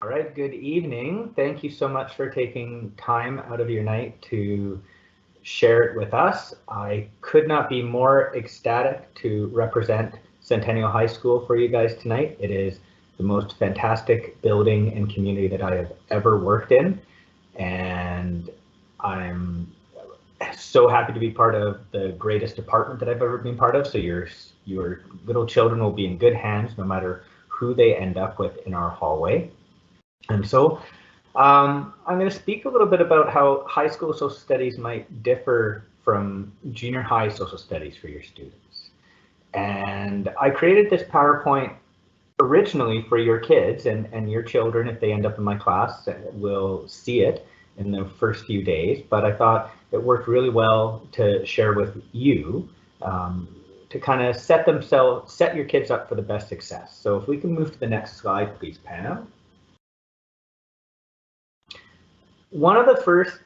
All right, good evening. Thank you so much for taking time out of your night to share it with us. I could not be more ecstatic to represent Centennial High School for you guys tonight. It is the most fantastic building and community that I have ever worked in, and I'm so happy to be part of the greatest department that I've ever been part of. So your little children will be in good hands no matter who they end up with in our hallway. And so I'm going to speak a little bit about how high school social studies might differ from junior high social studies for your students. And I created this PowerPoint originally for your kids, and your children, if they end up in my class, will see it in the first few days. But I thought it worked really well to share with you to kind of set your kids up for the best success. So if we can move to the next slide, please, Pam. One of the first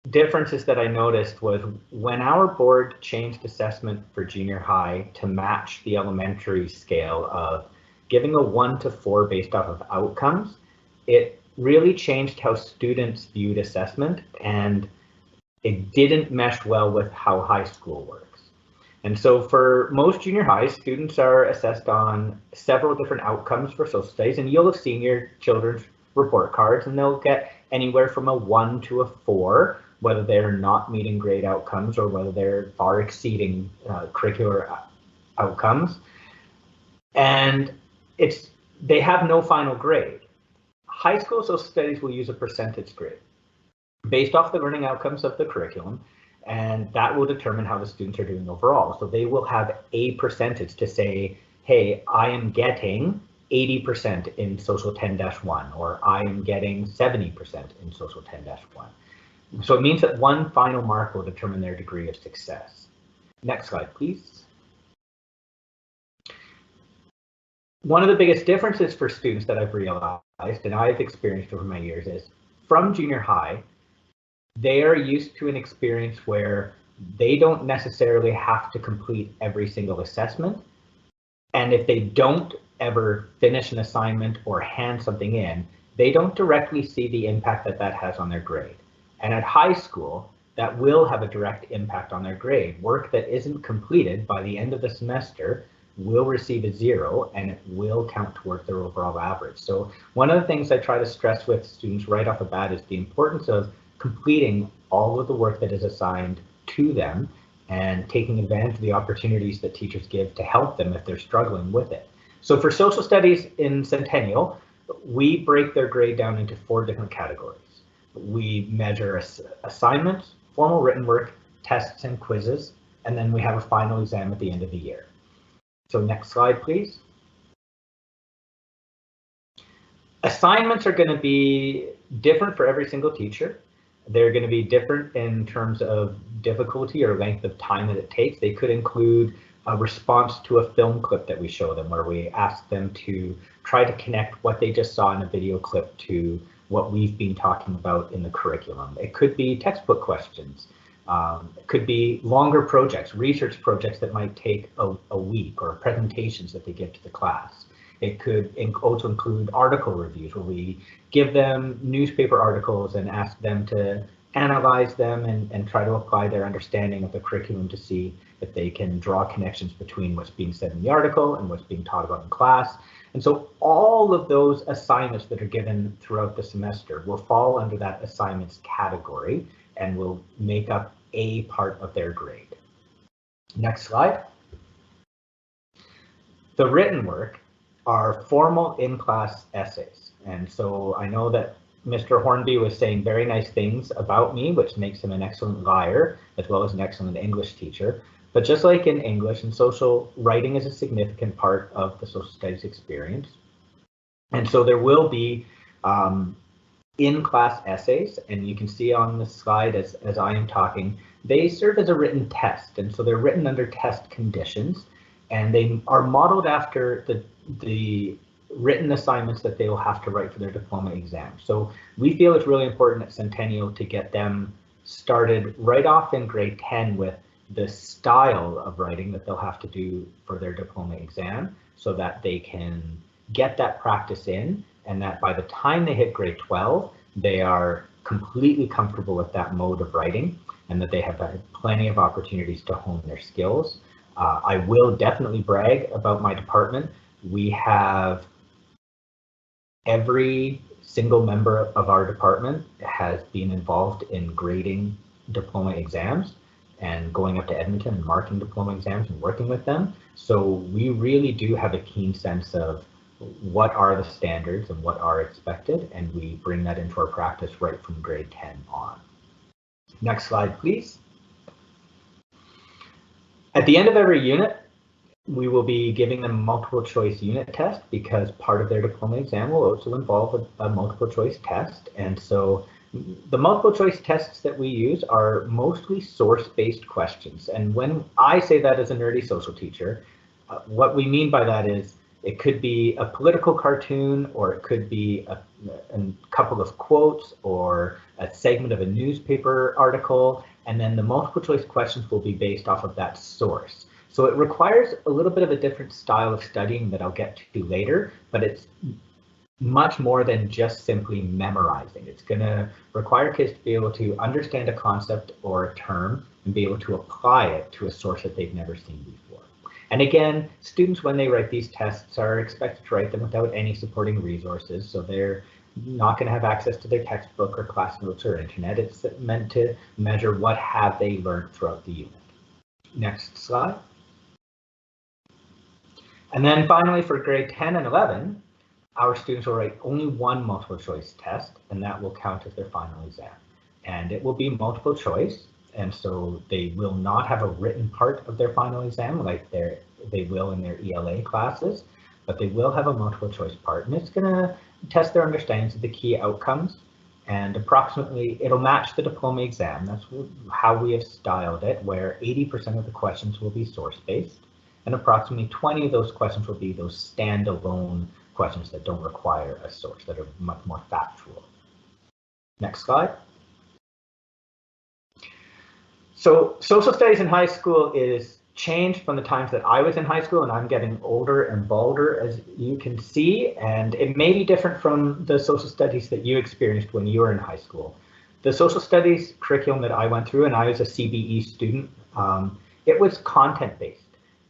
differences that I noticed was when our board changed assessment for junior high to match the elementary scale of giving a 1 to 4 based off of outcomes, it really changed how students viewed assessment, and it didn't mesh well with how high school works. And so for most junior high, students are assessed on several different outcomes for social studies, and you'll have seen your children's report cards, and they'll get anywhere from a 1 to a 4, whether they're not meeting grade outcomes or whether they're far exceeding curricular outcomes. And they have no final grade. High school social studies will use a percentage grade based off the learning outcomes of the curriculum, and that will determine how the students are doing overall. So they will have a percentage to say, hey, I am getting 80% in social 10-1, or I am getting 70% in social 10-1. So it means that one final mark will determine their degree of success. Next slide, please. One of the biggest differences for students that I've realized, and I've experienced over my years, is from junior high, they are used to an experience where they don't necessarily have to complete every single assessment. And if they don't ever finish an assignment or hand something in, they don't directly see the impact that has on their grade. And at high school, that will have a direct impact on their grade. Work that isn't completed by the end of the semester will receive a 0, and it will count towards their overall average. So one of the things I try to stress with students right off the bat is the importance of completing all of the work that is assigned to them and taking advantage of the opportunities that teachers give to help them if they're struggling with it. So for social studies in Centennial, we break their grade down into 4 different categories. We measure assignments, formal written work, tests and quizzes, and then we have a final exam at the end of the year. So next slide, please. Assignments are going to be different for every single teacher. They're going to be different in terms of difficulty or length of time that it takes. They could include a response to a film clip that we show them, where we ask them to try to connect what they just saw in a video clip to what we've been talking about in the curriculum. It could be textbook questions. It could be longer projects, research projects that might take a week, or presentations that they give to the class. It could also include article reviews, where we give them newspaper articles and ask them to analyze them and try to apply their understanding of the curriculum to see if they can draw connections between what's being said in the article and what's being taught about in class. And so all of those assignments that are given throughout the semester will fall under that assignments category and will make up a part of their grade. Next slide. The written work are formal in-class essays. And so I know that Mr. Hornby was saying very nice things about me, which makes him an excellent liar, as well as an excellent English teacher. But just like in English and social, writing is a significant part of the social studies experience. And so there will be in-class essays, and you can see on the slide as I am talking, they serve as a written test. And so they're written under test conditions, and they are modeled after the written assignments that they will have to write for their diploma exam. So we feel it's really important at Centennial to get them started right off in grade 10 with the style of writing that they'll have to do for their diploma exam, so that they can get that practice in and that by the time they hit grade 12, they are completely comfortable with that mode of writing, and that they have had plenty of opportunities to hone their skills. I will definitely brag about my department. We have every single member of our department has been involved in grading diploma exams and going up to Edmonton and marking diploma exams and working with them. So we really do have a keen sense of what are the standards and what are expected, and we bring that into our practice right from grade 10 on. Next slide, please. At the end of every unit, we will be giving them a multiple choice unit test, because part of their diploma exam will also involve a multiple choice test. And so the multiple choice tests that we use are mostly source-based questions. And when I say that as a nerdy social teacher, what we mean by that is it could be a political cartoon, or it could be a couple of quotes, or a segment of a newspaper article, and then the multiple choice questions will be based off of that source. So it requires a little bit of a different style of studying that I'll get to later, but it's much more than just simply memorizing. It's going to require kids to be able to understand a concept or a term and be able to apply it to a source that they've never seen before. And again, students, when they write these tests, are expected to write them without any supporting resources, so they're not going to have access to their textbook or class notes or internet. It's meant to measure what have they learned throughout the unit. Next slide. And then finally, for grade 10 and 11, our students will write only one multiple choice test, and that will count as their final exam. And it will be multiple choice, and so they will not have a written part of their final exam like they will in their ELA classes, but they will have a multiple choice part, and it's going to test their understanding of the key outcomes, and approximately it'll match the diploma exam. That's how we have styled it, where 80% of the questions will be source-based, and approximately 20 of those questions will be those standalone questions that don't require a source, that are much more factual. Next slide. So social studies in high school is changed from the times that I was in high school, and I'm getting older and balder, as you can see, and it may be different from the social studies that you experienced when you were in high school. The social studies curriculum that I went through, and I was a CBE student, it was content-based.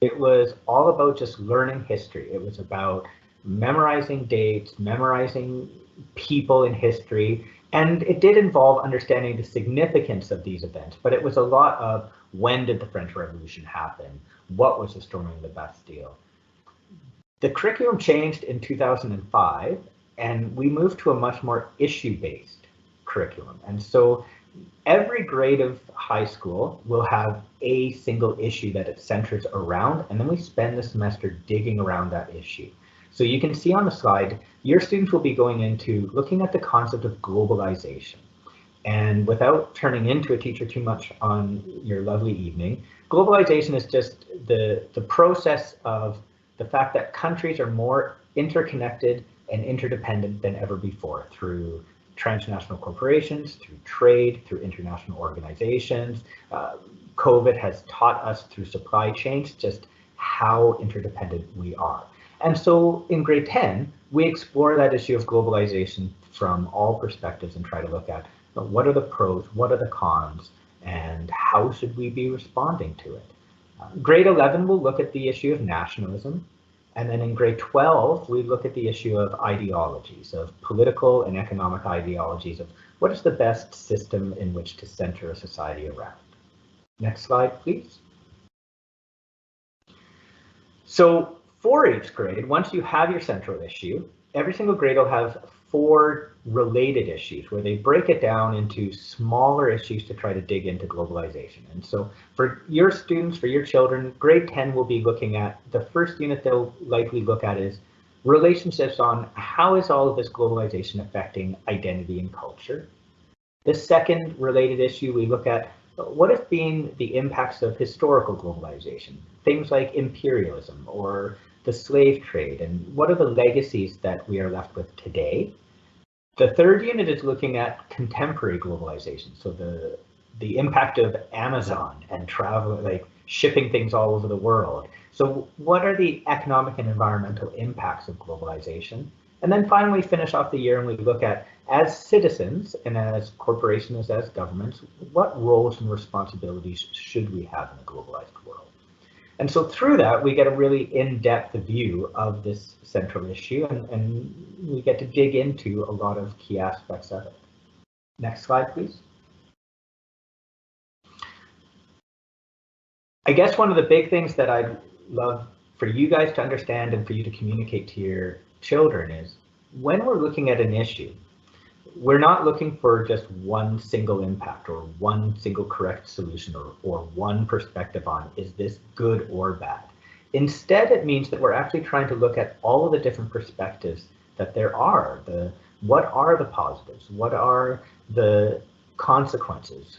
It was all about just learning history. It was about memorizing dates, memorizing people in history, and it did involve understanding the significance of these events, but it was a lot of when did the French Revolution happen? What was the storming of the Bastille? The curriculum changed in 2005, and we moved to a much more issue-based curriculum. And so every grade of high school will have a single issue that it centers around, and then we spend the semester digging around that issue. So you can see on the slide, your students will be going into looking at the concept of globalization. And without turning into a teacher too much on your lovely evening, globalization is just the process of the fact that countries are more interconnected and interdependent than ever before through transnational corporations, through trade, through international organizations. COVID has taught us through supply chains just how interdependent we are. And so in grade 10, we explore that issue of globalization from all perspectives and try to look at what are the pros, what are the cons, and how should we be responding to it. Grade 11 will look at the issue of nationalism. And then in grade 12, we look at the issue of ideologies, of political and economic ideologies, of what is the best system in which to center a society around. Next slide, please. So for each grade, once you have your central issue, every single grade will have 4 related issues where they break it down into smaller issues to try to dig into globalization. And so for your students, for your children, grade 10 will be looking at, the first unit they'll likely look at is relationships on how is all of this globalization affecting identity and culture. The second related issue we look at, what have been the impacts of historical globalization? Things like imperialism or the slave trade, and what are the legacies that we are left with today? The third unit is looking at contemporary globalization, so the impact of Amazon and travel, like shipping things all over the world. So what are the economic and environmental impacts of globalization? And then finally finish off the year and we look at, as citizens and as corporations, as governments, what roles and responsibilities should we have in a globalized world? And so through that, we get a really in-depth view of this central issue, and we get to dig into a lot of key aspects of it. Next slide, please. I guess one of the big things that I'd love for you guys to understand and for you to communicate to your children is, when we're looking at an issue, we're not looking for just one single impact or one single correct solution or one perspective on, is this good or bad? Instead, it means that we're actually trying to look at all of the different perspectives that there are. What are the positives? What are the consequences?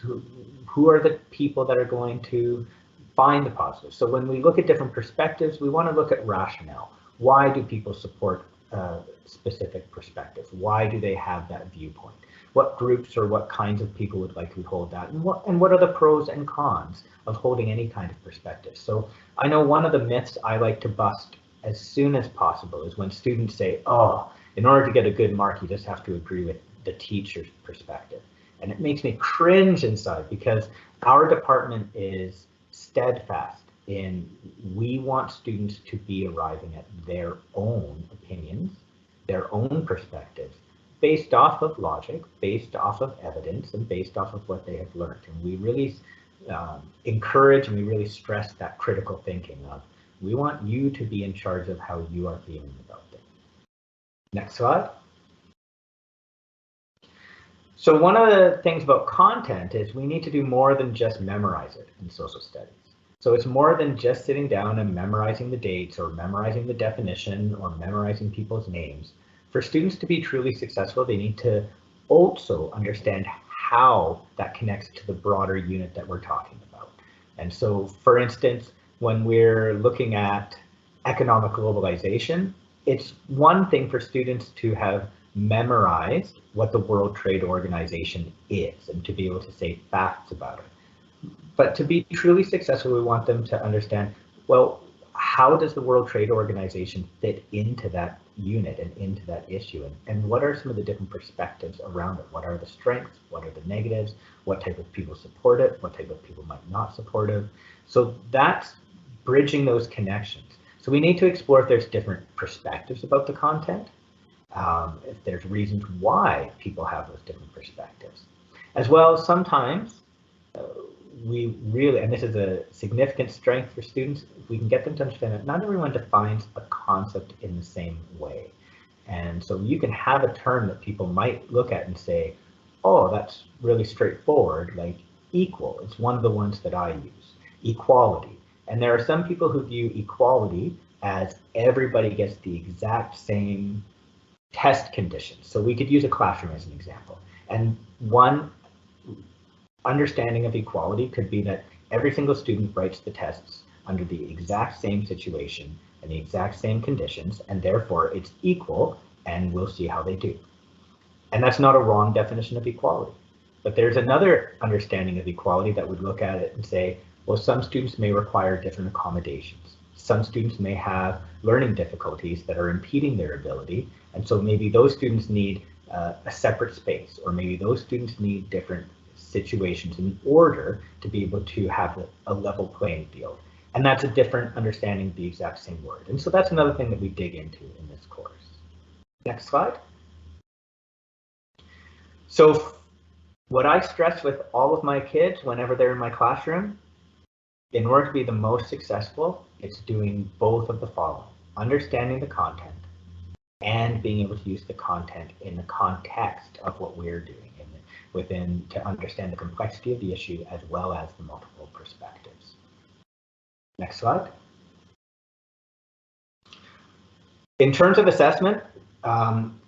Who are the people that are going to find the positives? So when we look at different perspectives, we want to look at rationale. Why do people support specific perspectives? Why do they have that viewpoint? What groups or what kinds of people would likely hold that? And what are the pros and cons of holding any kind of perspective? So I know one of the myths I like to bust as soon as possible is when students say, oh, in order to get a good mark, you just have to agree with the teacher's perspective. And it makes me cringe inside, because our department is steadfast in, we want students to be arriving at their own opinions, their own perspectives, based off of logic, based off of evidence, and based off of what they have learned. And we really encourage and we really stress that critical thinking of, we want you to be in charge of how you are feeling about things. Next slide. So one of the things about content is we need to do more than just memorize it in social studies. So it's more than just sitting down and memorizing the dates or memorizing the definition or memorizing people's names. For students to be truly successful, they need to also understand how that connects to the broader unit that we're talking about. And so, for instance, when we're looking at economic globalization, it's one thing for students to have memorized what the World Trade Organization is and to be able to say facts about it. But to be truly successful, we want them to understand, well, how does the World Trade Organization fit into that unit and into that issue? And what are some of the different perspectives around it? What are the strengths? What are the negatives? What type of people support it? What type of people might not support it? So that's bridging those connections. So we need to explore if there's different perspectives about the content, if there's reasons why people have those different perspectives. As well, sometimes we really, and this is a significant strength for students, we can get them to understand that not everyone defines a concept in the same way. And so you can have a term that people might look at and say, oh, that's really straightforward, like equal. It's one of the ones that I use. Equality. And there are some people who view equality as everybody gets the exact same test conditions. So we could use a classroom as an example. And one understanding of equality could be that every single student writes the tests under the exact same situation and the exact same conditions, and therefore it's equal, and we'll see how they do. And that's not a wrong definition of equality. But there's another understanding of equality that would look at it and say, well, some students may require different accommodations. Some students may have learning difficulties that are impeding their ability, and so maybe those students need a separate space, or maybe those students need different situations in order to be able to have a level playing field. And that's a different understanding of the exact same word. And so that's another thing that we dig into in this course. Next slide. So what I stress with all of my kids whenever they're in my classroom, in order to be the most successful, it's doing both of the following: understanding the content and being able to use the content in the context of what we're doing, to understand the complexity of the issue as well as the multiple perspectives. Next slide. In terms of assessment,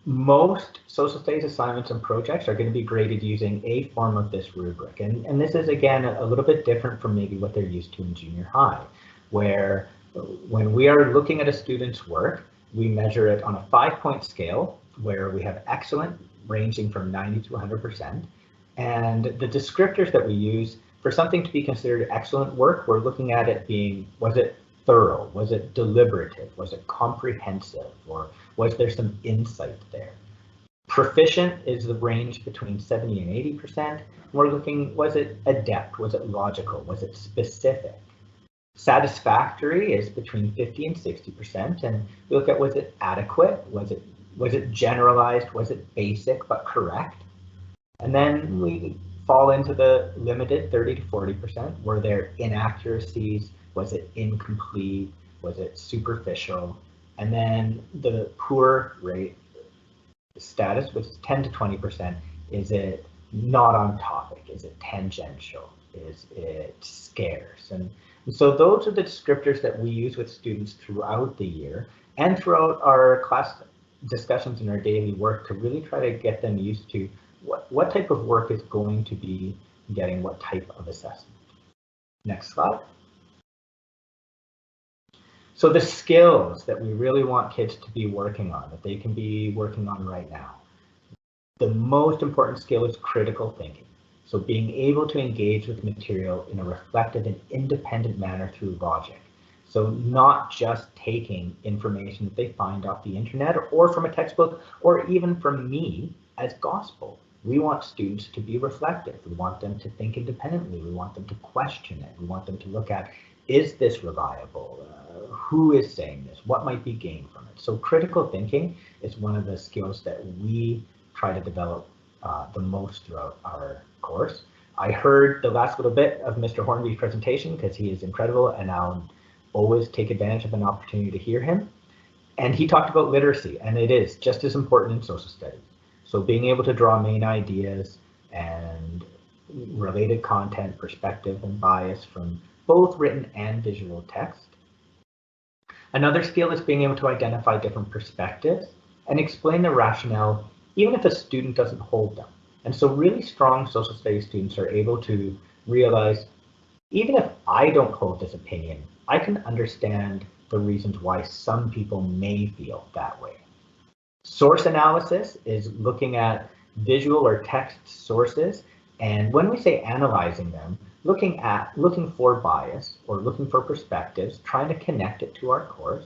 most social studies assignments and projects are going to be graded using a form of this rubric. And this is, again, a little bit different from maybe what they're used to in junior high, where when we are looking at a student's work, we measure it on a 5-point scale, where we have excellent ranging from 90 to 100%. And the descriptors that we use for something to be considered excellent work, we're looking at it being, was it thorough? Was it deliberative? Was it comprehensive? Or Was there some insight there? Proficient is the range between 70 and 80%. We're looking, was it adept? Was it logical? Was it specific? Satisfactory is between 50 and 60%. And we look at, was it adequate? Was it generalized? Was it basic but correct? And then we fall into the limited 30 to 40%. Were there inaccuracies? Was it incomplete? Was it superficial? And then the poor rate status, which is 10 to 20%. Is it not on topic? Is it tangential? Is it scarce? And so those are the descriptors that we use with students throughout the year and throughout our class discussions in our daily work to really try to get them used to what type of work is going to be getting what type of assessment. Next slide. So the skills that we really want kids to be working on, that they can be working on right now. The most important skill is critical thinking. So being able to engage with material in a reflective and independent manner through logic. So not just taking information that they find off the internet or from a textbook or even from me as gospel. We want students to be reflective. We want them to think independently. We want them to question it. We want them to look at, is this reliable? Who is saying this? What might be gained from it? So critical thinking is one of the skills that we try to develop the most throughout our course. I heard the last little bit of Mr. Hornby's presentation because he is incredible and I'll always take advantage of an opportunity to hear him. And he talked about literacy, and it is just as important in social studies. So being able to draw main ideas and related content, perspective, and bias from both written and visual text. Another skill is being able to identify different perspectives and explain the rationale, even if a student doesn't hold them. And so really strong social studies students are able to realize, even if I don't hold this opinion, I can understand the reasons why some people may feel that way. Source analysis is looking at visual or text sources, and when we say analyzing them, looking for bias or looking for perspectives, trying to connect it to our course.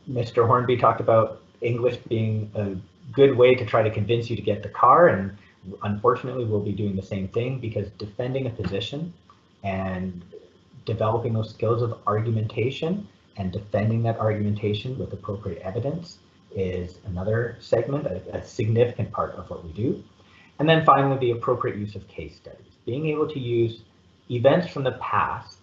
Mr. Hornby talked about English being a good way to try to convince you to get the car, and unfortunately we'll be doing the same thing, because defending a position and developing those skills of argumentation and defending that argumentation with appropriate evidence is another segment, a significant part of what we do. And then finally, the appropriate use of case studies, being able to use events from the past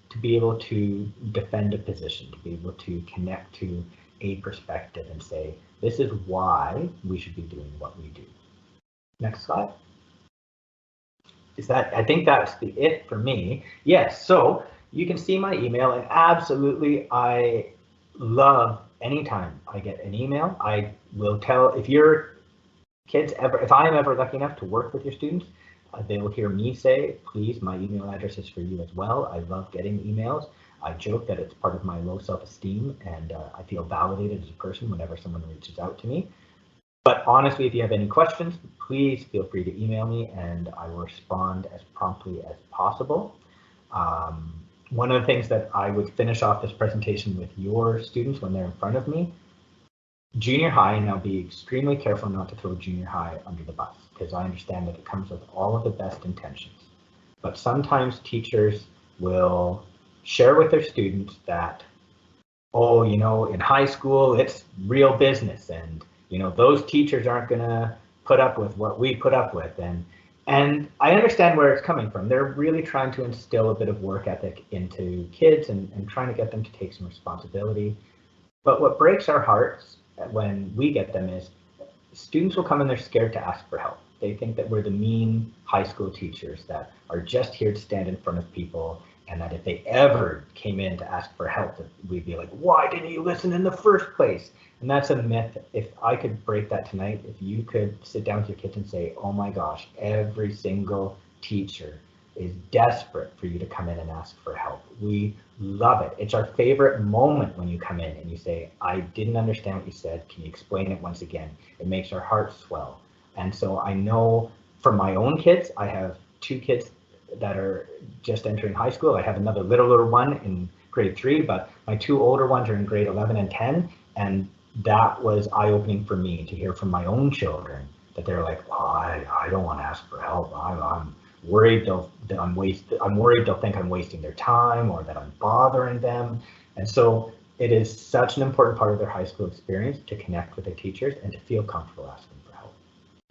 to be able to defend a position, to be able to connect to a perspective and say, this is why we should be doing what we do. Next slide. I think that's it for me. Yes, so you can see my email, and absolutely, I love anytime I get an email. I will tell, if your kids if I'm ever lucky enough to work with your students, they will hear me say, please, my email address is for you as well. I love getting emails. I joke that it's part of my low self-esteem, and I feel validated as a person whenever someone reaches out to me. But honestly, if you have any questions, please feel free to email me and I will respond as promptly as possible. One of the things that I would finish off this presentation with your students when they're in front of me, junior high, and I'll be extremely careful not to throw junior high under the bus, because I understand that it comes with all of the best intentions. But sometimes teachers will share with their students that, oh, you know, in high school, it's real business, and, you know, those teachers aren't going to put up with what we put up with. And I understand where it's coming from. They're really trying to instill a bit of work ethic into kids and trying to get them to take some responsibility. But what breaks our hearts when we get them is students will come and they're scared to ask for help. They think that we're the mean high school teachers that are just here to stand in front of people, and that if they ever came in to ask for help, that we'd be like, why didn't you listen in the first place? And that's a myth. If I could break that tonight, if you could sit down with your kids and say, oh my gosh, every single teacher is desperate for you to come in and ask for help. We love it. It's our favorite moment when you come in and you say, I didn't understand what you said. Can you explain it once again? It makes our hearts swell. And so I know for my own kids, I have 2 kids that are just entering high school. I have another littler one in grade 3, but my 2 older ones are in grade 11 and 10. And that was eye-opening for me to hear from my own children that they're like, oh, I don't want to ask for help. I'm worried I'm worried they'll think I'm wasting their time or that I'm bothering them. And so it is such an important part of their high school experience to connect with their teachers and to feel comfortable asking for help.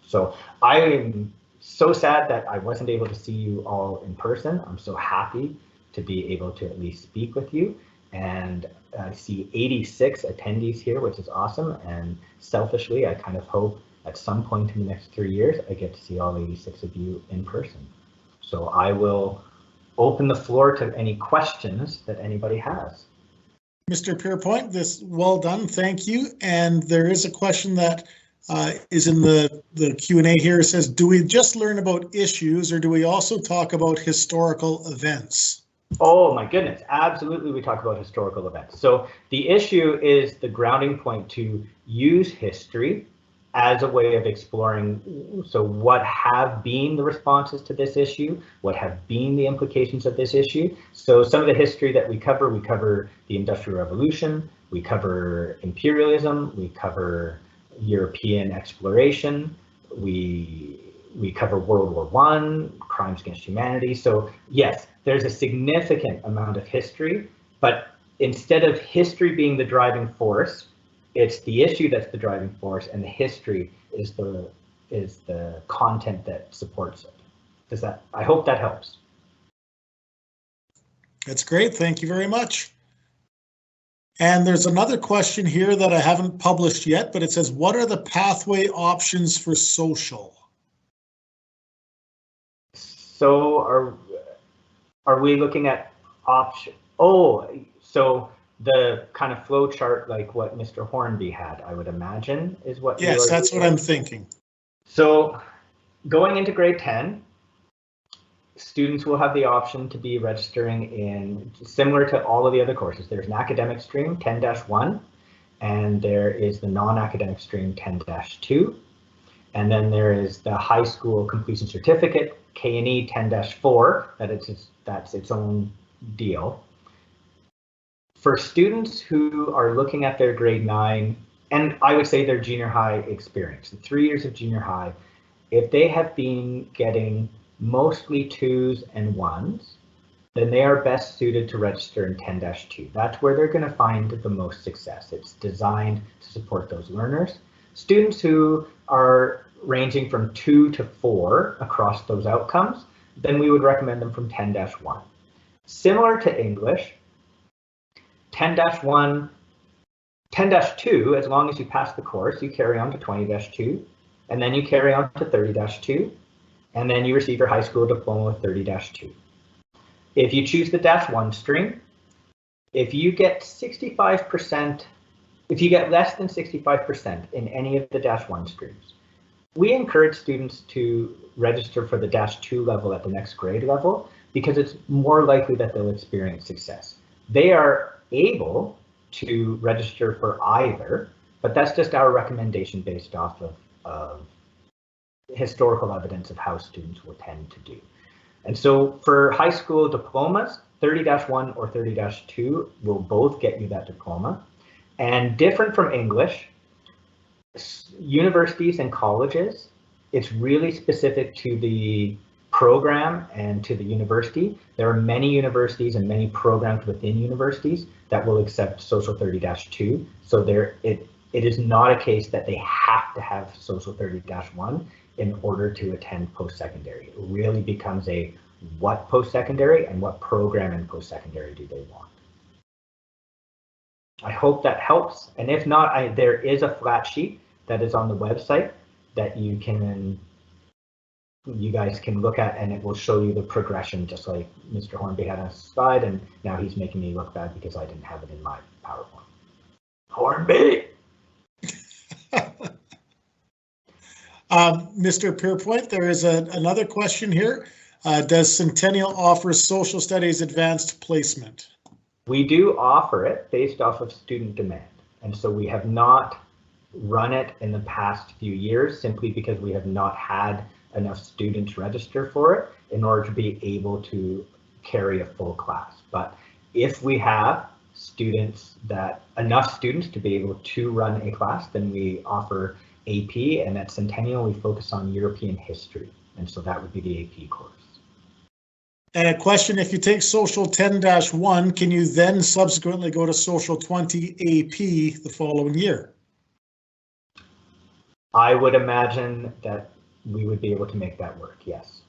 So I am so sad that I wasn't able to see you all in person. I'm so happy to be able to at least speak with you. And I see 86 attendees here, which is awesome. And selfishly, I kind of hope at some point in the next 3 years, I get to see all 86 of you in person. So I will open the floor to any questions that anybody has. Mr. Pierpoint, this well done, thank you. And there is a question that is in the Q&A here. It says, do we just learn about issues or do we also talk about historical events? Oh my goodness, absolutely, we talk about historical events. So the issue is the grounding point to use history as a way of exploring, so what have been the responses to this issue, what have been the implications of this issue. So some of the history that we cover the Industrial Revolution, we cover imperialism, we cover European exploration, we cover World War I, crimes against humanity. So yes, there's a significant amount of history, but instead of history being the driving force, it's the issue that's the driving force, and the history is the content that supports it. I hope that helps. That's great, thank you very much. And there's another question here that I haven't published yet, but it says, what are the pathway options for social? So are we looking at option? Oh, so the kind of flow chart like what Mr. Hornby had, I would imagine, is what. Yes, that's what I'm thinking. So going into grade 10, students will have the option to be registering in, similar to all of the other courses. There's an academic stream 10-1, and there is the non-academic stream 10-2. And then there is the high school completion certificate, K&E 10-4, that's its own deal. For students who are looking at their grade 9, and I would say their junior high experience, the 3 years of junior high, if they have been getting mostly 2s and 1s, then they are best suited to register in 10-2. That's where they're going to find the most success. It's designed to support those learners. Students who are ranging from 2 to 4 across those outcomes, then we would recommend them from 10-1. Similar to English, 10-1, 10-2, as long as you pass the course, you carry on to 20-2, and then you carry on to 30-2, and then you receive your high school diploma with 30-2. If you choose the -1 stream, if you get 65%, if you get less than 65% in any of the -1 streams, we encourage students to register for the -2 level at the next grade level because it's more likely that they'll experience success. They are able to register for either, but that's just our recommendation based off of historical evidence of how students will tend to do. And so for high school diplomas, 30-1 or 30-2 will both get you that diploma. And different from English, universities and colleges, it's really specific to the program and to the university. There are many universities and many programs within universities that will accept social 30-2. So it is not a case that they have to have social 30-1 in order to attend post-secondary. It really becomes a what post-secondary and what program in post-secondary do they want. I hope that helps. And if not, there is a flat sheet that is on the website that you guys can look at, and it will show you the progression, just like Mr. Hornby had on his slide, and now he's making me look bad because I didn't have it in my PowerPoint. Hornby! Mr. Pierpoint, there is another question here. Does Centennial offer social studies advanced placement? We do offer it based off of student demand. And so we have not run it in the past few years simply because we have not had enough students register for it in order to be able to carry a full class. But if we have students enough students to be able to run a class, then we offer AP, and at Centennial we focus on European history, and so that would be the AP course. And a question, if you take Social 10-1, can you then subsequently go to Social 20 AP the following year? I would imagine that we would be able to make that work, yes.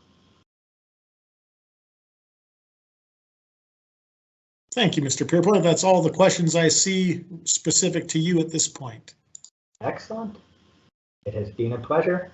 Thank you, Mr. Pierpoint. That's all the questions I see specific to you at this point. Excellent. It has been a pleasure.